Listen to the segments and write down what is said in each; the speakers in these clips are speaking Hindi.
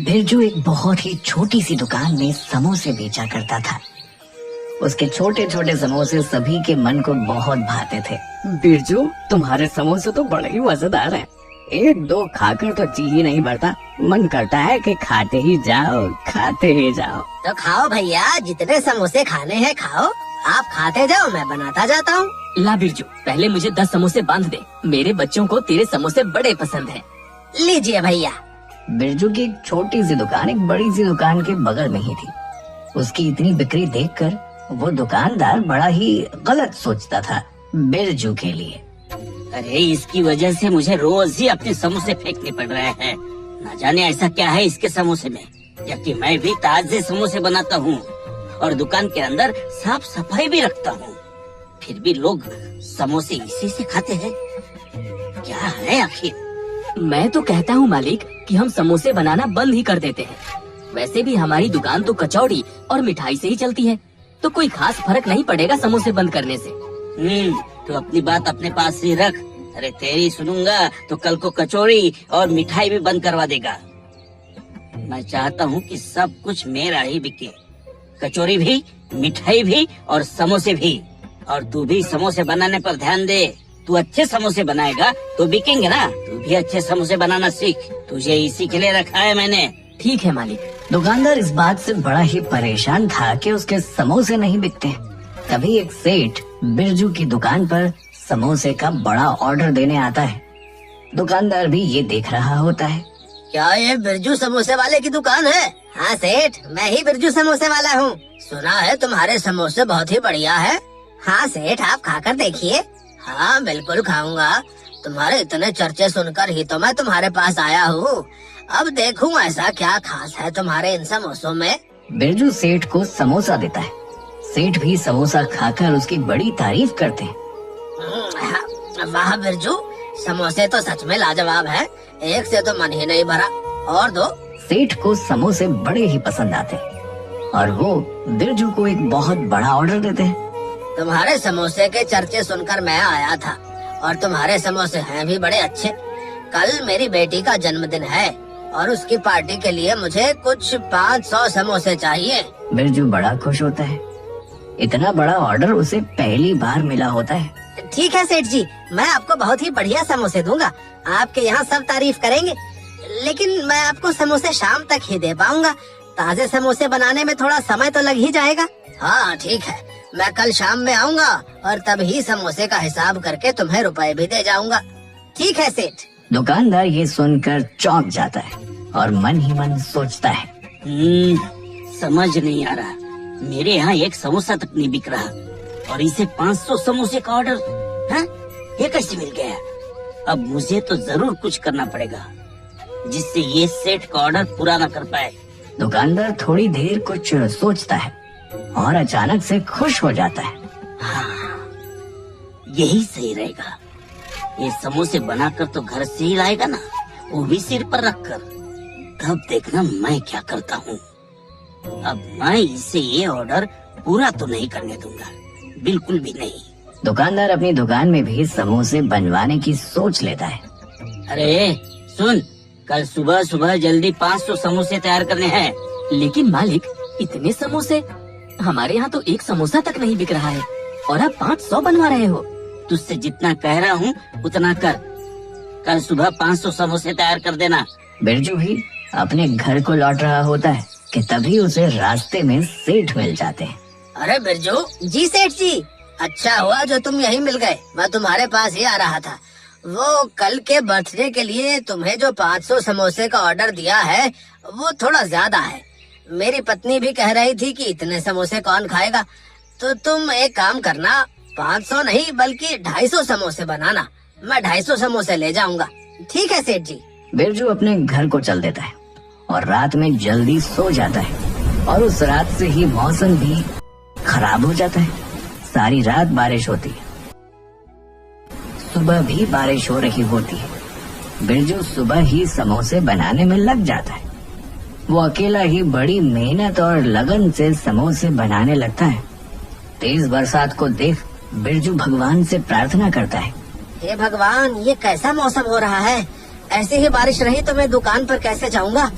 बिरजू एक बहुत ही छोटी सी दुकान में समोसे बेचा करता था। उसके छोटे छोटे समोसे सभी के मन को बहुत भाते थे। बिरजू, तुम्हारे समोसे तो बड़े ही मजेदार हैं। एक दो खाकर तो जी ही नहीं भरता, मन करता है कि खाते ही जाओ, खाते ही जाओ। तो खाओ भैया, जितने समोसे खाने हैं खाओ, आप खाते जाओ, मैं बनाता जाता हूँ। ला बिरजू, पहले मुझे 10 समोसे बांध दे, मेरे बच्चों को तेरे समोसे बड़े पसंद हैं। लीजिए भैया। बिरजू की एक छोटी सी दुकान एक बड़ी सी दुकान के बगल में ही थी। उसकी इतनी बिक्री देखकर वो दुकानदार बड़ा ही गलत सोचता था बिरजू के लिए। अरे इसकी वजह से मुझे रोज ही अपने समोसे फेंकने पड़ रहे हैं। न जाने ऐसा क्या है इसके समोसे में, जबकि मैं भी ताजे समोसे बनाता हूँ और दुकान के अंदर साफ सफाई भी रखता हूँ, फिर भी लोग समोसे इसी से खाते हैं। क्या है आखिर? मैं तो कहता हूँ मालिक कि हम समोसे बनाना बंद ही कर देते हैं। वैसे भी हमारी दुकान तो कचौड़ी और मिठाई से ही चलती है, तो कोई खास फर्क नहीं पड़ेगा समोसे बंद करने से। तो अपनी बात अपने पास ही रख। अरे तेरी सुनूंगा तो कल को कचौड़ी और मिठाई भी बंद करवा देगा। मैं चाहता हूँ कि सब कुछ मेरा ही बिके, कचौड़ी भी, मिठाई भी और समोसे भी। और तू भी समोसे बनाने पर ध्यान दे। तू अच्छे समोसे बनाएगा तो बिकेंगे ना। तू भी अच्छे समोसे बनाना सीख, तुझे इसी के लिए रखा है मैंने। ठीक है मालिक। दुकानदार इस बात से बड़ा ही परेशान था कि उसके समोसे नहीं बिकते। तभी एक सेठ बिरजू की दुकान पर समोसे का बड़ा ऑर्डर देने आता है। दुकानदार भी ये देख रहा होता है। क्या ये बिरजू समोसे वाले की दुकान है? हाँ सेठ, मैं ही बिरजू समोसे वाला हूँ। सुना है तुम्हारे समोसे बहुत ही बढ़िया है। हाँ सेठ, आप खाकर देखिए। हाँ बिल्कुल खाऊंगा, तुम्हारे इतने चर्चे सुनकर ही तो मैं तुम्हारे पास आया हूँ। अब देखूं ऐसा क्या खास है तुम्हारे इन समोसों में। बिरजू सेठ को समोसा देता है। सेठ भी समोसा खाकर उसकी बड़ी तारीफ करते हैं। वाह बिरजू, समोसे तो सच में लाजवाब है, एक से तो मन ही नहीं भरा, और दो। सेठ को समोसे बड़े ही पसंद आते हैं और वो बिरजू को एक बहुत बड़ा ऑर्डर देते हैं। तुम्हारे समोसे के चर्चे सुनकर मैं आया था और तुम्हारे समोसे हैं भी बड़े अच्छे। कल मेरी बेटी का जन्मदिन है और उसकी पार्टी के लिए मुझे कुछ 500 समोसे चाहिए। बिरजू बड़ा खुश होता है। इतना बड़ा ऑर्डर उसे पहली बार मिला होता है। ठीक है सेठ जी, मैं आपको बहुत ही बढ़िया समोसे दूंगा। आपके यहाँ सब तारीफ करेंगे, लेकिन मैं आपको समोसे शाम तक ही दे पाऊंगा। ताजे समोसे बनाने में थोड़ा समय तो लग ही जाएगा। हाँ ठीक है, मैं कल शाम में आऊंगा और तब ही समोसे का हिसाब करके तुम्हें रुपए भी दे जाऊंगा। ठीक है सेठ। दुकानदार ये सुनकर चौंक जाता है और मन ही मन सोचता है, समझ नहीं आ रहा, मेरे यहाँ एक समोसा तक नहीं बिक रहा और इसे 500 समोसे का ऑर्डर, हाँ? ये कैसे मिल गया? अब मुझे तो जरूर कुछ करना पड़ेगा जिससे ये सेठ का ऑर्डर पूरा न कर पाए। दुकानदार थोड़ी देर कुछ सोचता है और अचानक से खुश हो जाता है। हाँ, यही सही रहेगा। ये समोसे बनाकर तो घर से ही लाएगा ना, वो भी सिर पर रखकर। तब देखना मैं क्या करता हूँ। अब मैं इसे ये ऑर्डर पूरा तो नहीं करने दूंगा, बिल्कुल भी नहीं। दुकानदार अपनी दुकान में भी समोसे बनवाने की सोच लेता है। अरे सुन, कल सुबह सुबह जल्दी 500 समोसे तैयार करने हैं। लेकिन मालिक, इतने समोसे? हमारे यहाँ तो एक समोसा तक नहीं बिक रहा है और आप 500 बनवा रहे हो। तुझसे जितना कह रहा हूँ उतना कर। कल सुबह 500 समोसे तैयार कर देना। बिरजू भी अपने घर को लौट रहा होता है कि तभी उसे रास्ते में सेठ मिल जाते हैं। अरे बिरजू जी, सेठ जी, अच्छा हुआ जो तुम यहीं मिल गए। मैं तुम्हारे पास ही आ रहा था। वो कल के बर्थडे के लिए तुम्हें जो 500 समोसे का ऑर्डर दिया है वो थोड़ा ज्यादा है। मेरी पत्नी भी कह रही थी कि इतने समोसे कौन खाएगा, तो तुम एक काम करना, 500 नहीं बल्कि 250 समोसे बनाना। मैं 250 समोसे ले जाऊंगा। ठीक है सेठ जी। बिरजू अपने घर को चल देता है और रात में जल्दी सो जाता है और उस रात से ही मौसम भी खराब हो जाता है। सारी रात बारिश होती है, सुबह भी बारिश हो रही होती है। बिरजू सुबह ही समोसे बनाने में लग जाता है। वो अकेला ही बड़ी मेहनत और लगन से समोसे बनाने लगता है। तेज बरसात को देख बिरजू भगवान से प्रार्थना करता है, हे भगवान, ये कैसा मौसम हो रहा है? ऐसे ही बारिश रही तो मैं दुकान पर कैसे जाऊंगा?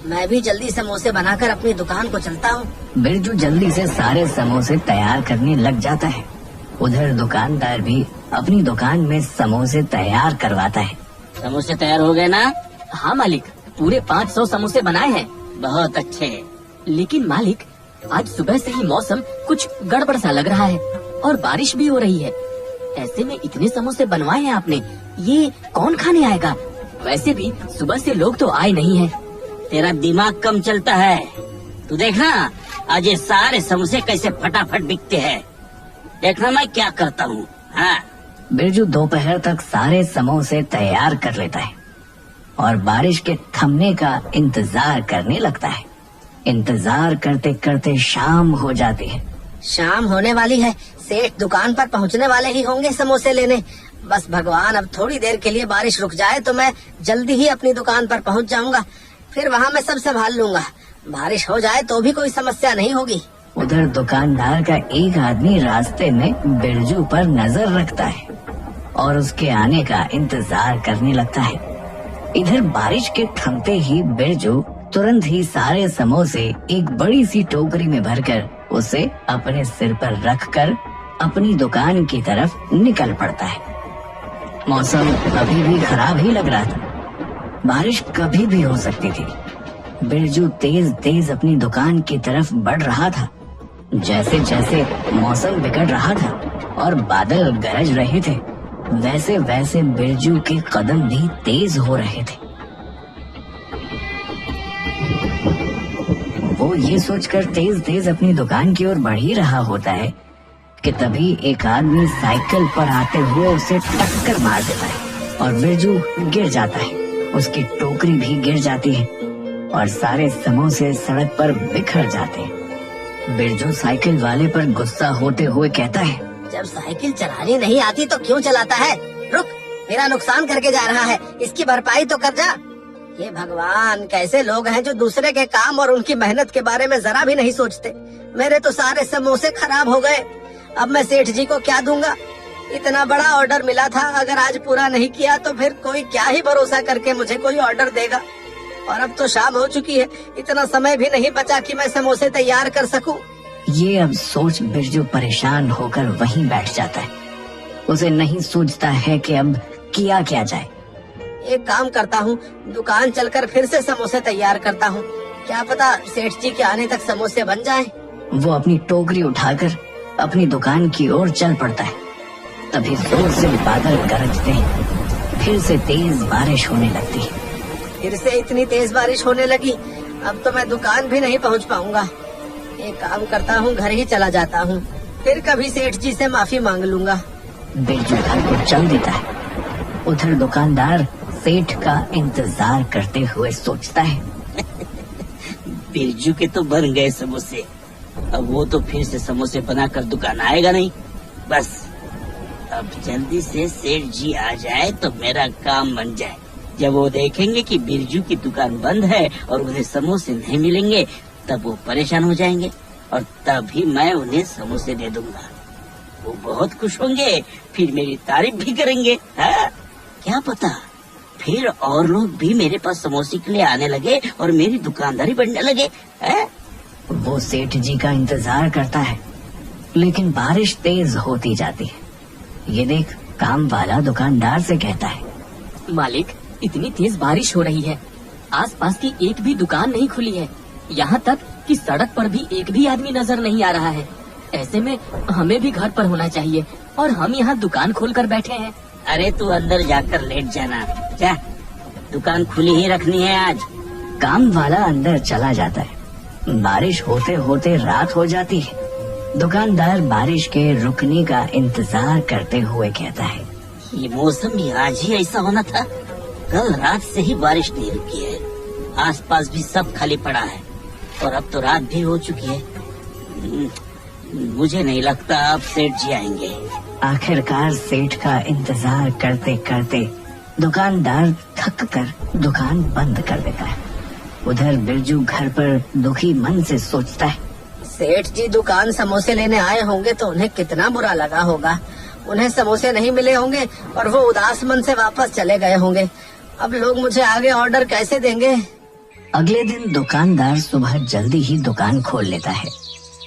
मैं भी जल्दी समोसे बनाकर अपनी दुकान को चलता हूँ। बिरजू जल्दी से सारे समोसे तैयार करने लग जाता है। उधर दुकानदार भी अपनी दुकान में समोसे तैयार करवाता है। समोसे तैयार हो गए ना? हाँ मालिक, पूरे 500 समोसे बनाए हैं। बहुत अच्छे। लेकिन मालिक, आज सुबह से ही मौसम कुछ गड़बड़ सा लग रहा है और बारिश भी हो रही है। ऐसे में इतने समोसे बनवाए हैं आपने, ये कौन खाने आएगा? वैसे भी सुबह से लोग तो आए नहीं हैं। तेरा दिमाग कम चलता है। तू देखना आज ये सारे समोसे कैसे फटाफट बिकते हैं। देखना मैं क्या करता हूँ। हाँ। बिरजू दोपहर तक सारे समोसे तैयार कर लेता है और बारिश के थमने का इंतजार करने लगता है। इंतजार करते करते शाम हो जाती है। शाम होने वाली है, सेठ दुकान पर पहुँचने वाले ही होंगे समोसे लेने। बस भगवान, अब थोड़ी देर के लिए बारिश रुक जाए तो मैं जल्दी ही अपनी दुकान पर पहुँच जाऊंगा। फिर वहाँ मैं सब संभाल लूंगा। बारिश हो जाए तो भी कोई समस्या नहीं होगी। उधर दुकानदार का एक आदमी रास्ते में बिरजू पर नजर रखता है और उसके आने का इंतजार करने लगता है। इधर बारिश के थमते ही बिरजू तुरंत ही सारे समोसे एक बड़ी सी टोकरी में भरकर उसे अपने सिर पर रखकर अपनी दुकान की तरफ निकल पड़ता है। मौसम अभी भी खराब ही लग रहा था। बारिश कभी भी हो सकती थी। बिरजू तेज तेज अपनी दुकान की तरफ बढ़ रहा था। जैसे जैसे मौसम बिगड़ रहा था और बादल गरज रहे थे, वैसे वैसे बिरजू के कदम भी तेज हो रहे थे। वो ये सोचकर तेज तेज अपनी दुकान की ओर बढ़ ही रहा होता है कि तभी एक आदमी साइकिल पर आते हुए उसे टक्कर मार देता है और बिरजू गिर जाता है। उसकी टोकरी भी गिर जाती है और सारे समोसे सड़क पर बिखर जाते हैं। बिरजू साइकिल वाले पर गुस्सा होते हुए कहता है, जब साइकिल चलानी नहीं आती तो क्यों चलाता है? रुक, मेरा नुकसान करके जा रहा है, इसकी भरपाई तो कर जा। ये भगवान, कैसे लोग हैं जो दूसरे के काम और उनकी मेहनत के बारे में जरा भी नहीं सोचते। मेरे तो सारे समोसे खराब हो गए। अब मैं सेठ जी को क्या दूंगा? इतना बड़ा ऑर्डर मिला था, अगर आज पूरा नहीं किया तो फिर कोई क्या ही भरोसा करके मुझे कोई ऑर्डर देगा। और अब तो शाम हो चुकी है, इतना समय भी नहीं बचा कि मैं समोसे तैयार कर सकूं। ये अब सोच बिरजू परेशान होकर वहीं बैठ जाता है। उसे नहीं सूझता है कि अब किया क्या जाए। एक काम करता हूँ, दुकान चलकर फिर से समोसे तैयार करता हूँ। क्या पता सेठ जी के आने तक समोसे बन जाएं। वो अपनी टोकरी उठाकर अपनी दुकान की ओर चल पड़ता है। तभी जोर से बादल गरजते हैं। फिर से तेज बारिश होने लगती है। फिर से इतनी तेज बारिश होने लगी, अब तो मैं दुकान भी नहीं पहुँच पाऊंगा। एक काम करता हूँ, घर ही चला जाता हूँ, फिर कभी सेठ जी से माफी मांग लूंगा। बिरजू घर को चल देता है। उधर दुकानदार सेठ का इंतजार करते हुए सोचता है, बिरजू के तो बन गए समोसे, अब वो तो फिर से समोसे बनाकर दुकान आएगा नहीं। बस अब जल्दी से सेठ जी आ जाए तो मेरा काम बन जाए। जब वो देखेंगे कि बिरजू की दुकान बंद है और उन्हें समोसे नहीं मिलेंगे, तब वो परेशान हो जाएंगे और तभी मैं उन्हें समोसे दे दूंगा। वो बहुत खुश होंगे, फिर मेरी तारीफ भी करेंगे। हाँ? क्या पता फिर और लोग भी मेरे पास समोसे के लिए आने लगे और मेरी दुकानदारी बढ़ने लगे। हाँ? वो सेठ जी का इंतजार करता है, लेकिन बारिश तेज होती जाती है। ये देख काम वाला दुकानदार से कहता है, मालिक, इतनी तेज बारिश हो रही है, आसपास की एक भी दुकान नहीं खुली है। यहाँ तक कि सड़क पर भी एक भी आदमी नजर नहीं आ रहा है। ऐसे में हमें भी घर पर होना चाहिए और हम यहाँ दुकान खोलकर बैठे हैं। अरे तू अंदर जाकर लेट जाना, जा, दुकान खुली ही रखनी है आज। काम वाला अंदर चला जाता है। बारिश होते होते रात हो जाती है। दुकानदार बारिश के रुकने का इंतजार करते हुए कहता है, ये मौसम भी आज ही ऐसा होना था। कल रात से ही बारिश नहीं रुकी है, आसपास भी सब खाली पड़ा है और अब तो रात भी हो चुकी है। मुझे नहीं लगता अब सेठ जी आएंगे। आखिरकार सेठ का इंतजार करते करते दुकानदार थक कर दुकान बंद कर देता है। उधर बिरजू घर पर दुखी मन से सोचता है, सेठ जी दुकान समोसे लेने आए होंगे तो उन्हें कितना बुरा लगा होगा। उन्हें समोसे नहीं मिले होंगे और वो उदास मन से वापस चले गए होंगे। अब लोग मुझे आगे ऑर्डर कैसे देंगे? अगले दिन दुकानदार सुबह जल्दी ही दुकान खोल लेता है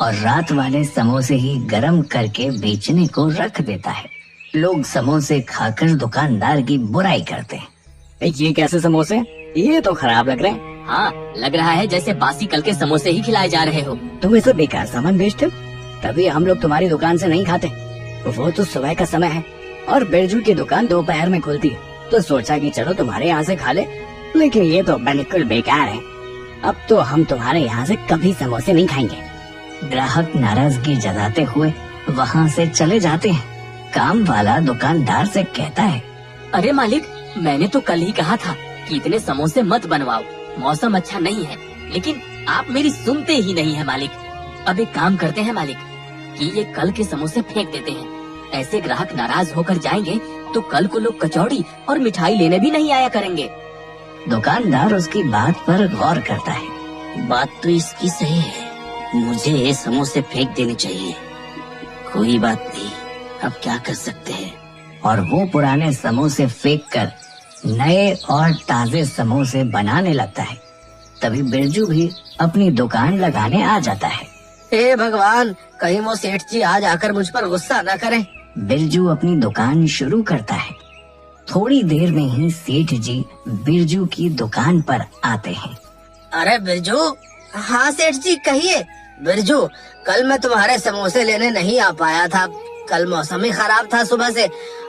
और रात वाले समोसे ही गरम करके बेचने को रख देता है। लोग समोसे खाकर दुकानदार की बुराई करते हैं। ये कैसे समोसे, ये तो खराब लग रहे हैं। हाँ, लग रहा है जैसे बासी कल के समोसे ही खिलाए जा रहे हो। तुम इसे बेकार सामान बेचते हो, तभी हम लोग तुम्हारी दुकान से नहीं खाते। वो तो सुबह का समय है और बिरजू की दुकान दोपहर में खुलती है, तो सोचा कि चलो तुम्हारे यहाँ से खा ले, लेकिन ये तो बिल्कुल बेकार है। अब तो हम तुम्हारे यहाँ से कभी समोसे नहीं खाएंगे। ग्राहक नाराजगी जताते हुए वहाँ से चले जाते हैं। काम वाला दुकानदार से कहता है, अरे मालिक, मैंने तो कल ही कहा था कि इतने समोसे मत बनवाओ, मौसम अच्छा नहीं है, लेकिन आप मेरी सुनते ही नहीं है मालिक। अब एक काम करते हैं मालिक कि ये कल के समोसे फेंक देते हैं। ऐसे ग्राहक नाराज होकर जाएंगे तो कल को लोग कचौड़ी और मिठाई लेने भी नहीं आया करेंगे। दुकानदार उसकी बात पर गौर करता है। बात तो इसकी सही है, मुझे ये समोसे फेंक देने चाहिए। कोई बात नहीं, अब क्या कर सकते हैं। और वो पुराने समोसे फेंक कर नए और ताजे समोसे बनाने लगता है। तभी बिरजू भी अपनी दुकान लगाने आ जाता है। हे भगवान, कहीं वो सेठ जी आज आकर मुझ पर गुस्सा न करें। बिरजू अपनी दुकान शुरू करता है। थोड़ी देर में ही सेठ जी बिरजू की दुकान पर आते हैं। अरे बिरजू। हाँ सेठ जी, कहिए। बिरजू, कल मैं तुम्हारे समोसे लेने नहीं आ पाया था। कल मौसम ही खराब था सुबह से,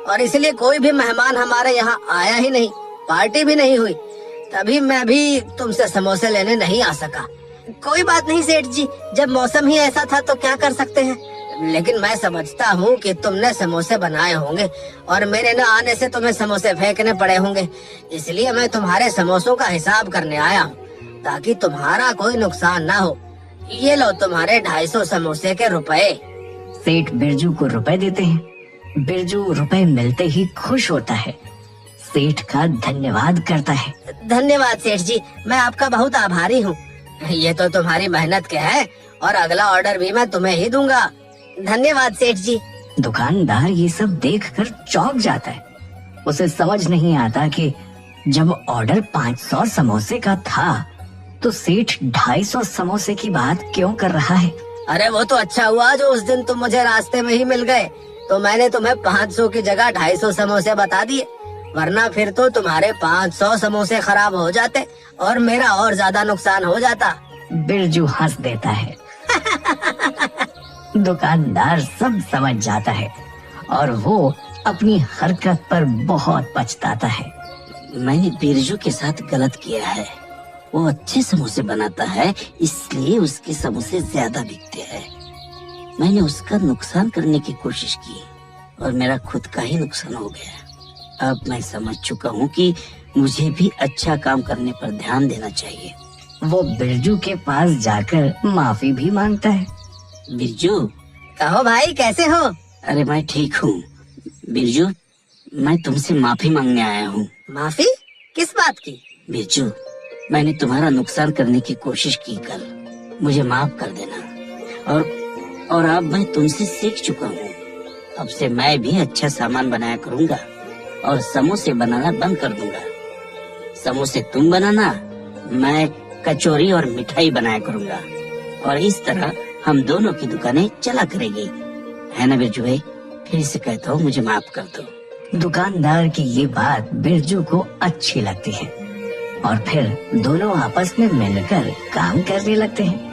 और इसलिए कोई भी मेहमान हमारे यहाँ आया ही नहीं, पार्टी भी नहीं हुई। तभी मैं भी तुमसे समोसे लेने नहीं आ सका। कोई बात नहीं सेठ जी, जब मौसम ही ऐसा था तो क्या कर सकते हैं। लेकिन मैं समझता हूँ कि तुमने समोसे बनाए होंगे और मेरे न आने से तुम्हें समोसे फेंकने पड़े होंगे, इसलिए मैं तुम्हारे समोसों का हिसाब करने आया हूँ, ताकि तुम्हारा कोई नुकसान ना हो। ये लो तुम्हारे 250 समोसे के रुपए। सेठ बिरजू को रुपए देते हैं। बिरजू रुपए मिलते ही खुश होता है, सेठ का धन्यवाद करता है। धन्यवाद सेठ जी, मैं आपका बहुत आभारी हूँ। ये तो तुम्हारी मेहनत के है, और अगला ऑर्डर भी मैं तुम्हें ही दूंगा। धन्यवाद सेठ जी। दुकानदार ये सब देखकर चौंक जाता है। उसे समझ नहीं आता कि जब ऑर्डर 500 समोसे का था तो सेठ 250 समोसे की बात क्यों कर रहा है। अरे वो तो अच्छा हुआ जो उस दिन तुम मुझे रास्ते में ही मिल गए, तो मैंने तुम्हें 500 की जगह 250 समोसे बता दिए, वरना फिर तो तुम्हारे 500 समोसे खराब हो जाते और मेरा और ज्यादा नुकसान हो जाता। बिरजू हंस देता है। दुकानदार सब समझ जाता है और वो अपनी हरकत पर बहुत पछताता है। मैंने बिरजू के साथ गलत किया है। वो अच्छे समोसे बनाता है, इसलिए उसके समोसे ज्यादा बिकते हैं। मैंने उसका नुकसान करने की कोशिश की और मेरा खुद का ही नुकसान हो गया। अब मैं समझ चुका हूँ कि मुझे भी अच्छा काम करने पर ध्यान देना चाहिए। वो बिरजू के पास जाकर माफी भी मांगता है। बिरजू। कहो भाई, कैसे हो? अरे मैं ठीक हूँ। बिरजू, मैं तुमसे माफी मांगने आया हूँ। माफी? किस बात की? बिरजू, मैंने तुम्हारा नुकसान करने की कोशिश की कल, मुझे माफ कर देना। और अब मैं तुमसे सीख चुका हूँ। अब से मैं भी अच्छा सामान बनाया करूँगा और समोसे बनाना बंद कर दूंगा। समोसे तुम बनाना, मैं कचौरी और मिठाई बनाया करूँगा, और इस तरह हम दोनों की दुकानें चला करेगी, है ना बिरजू भाई? फिर से कहता हूँ, मुझे माफ कर दो। दुकानदार की ये बात बिरजू को अच्छी लगती है और फिर दोनों आपस में मिलकर काम करने लगते हैं।